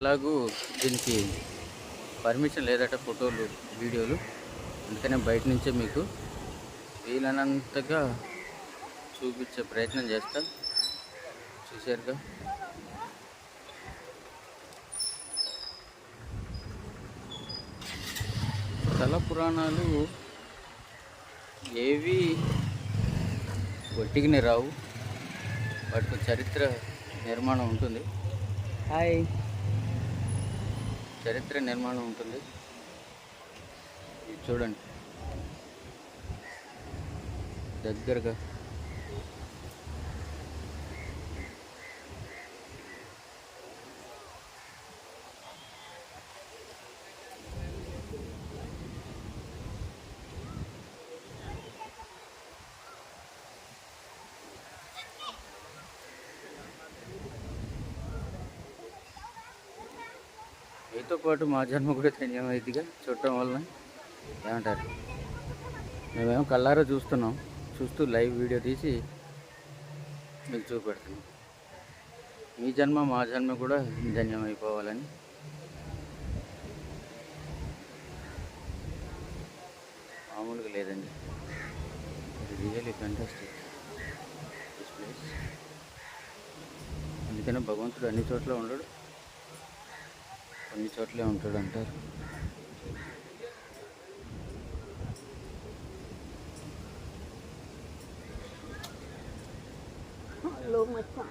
ఎలాగూ దీనికి పర్మిషన్ లేదట ఫోటోలు వీడియోలు. అందుకనే బయట నుంచే మీకు వీలైనంతగా చూపించే ప్రయత్నం చేస్తా. చూసారుగా, స్థల పురాణాలు ఏవి ఒట్టిగానే రావు, వాటికి చరిత్ర నిర్మాణం ఉంటుంది. హాయ్, చరిత్ర నిర్మాణం ఉంటుంది. ఇది చూడండి దగ్గరగా. మీతో పాటు మా జన్మ కూడా ధన్యమైందిగా చూడటం వలన. ఏమంటారు? మేమేమో కళ్ళారా చూస్తున్నాం, చూస్తూ లైవ్ వీడియో తీసి మీకు చూపెడుతున్నాం. మీ జన్మ మా జన్మ కూడా ధన్యమైపోవాలని. మామూలుగా లేదండి, రియల్లీ ఫ్యాంటాస్టిక్ దిస్ ప్లేస్. అందుకనే భగవంతుడు అన్ని చోట్ల ఉండడు, కొన్ని చోట్లే ఉంటాడు అంటారు. హలో మచ్చా.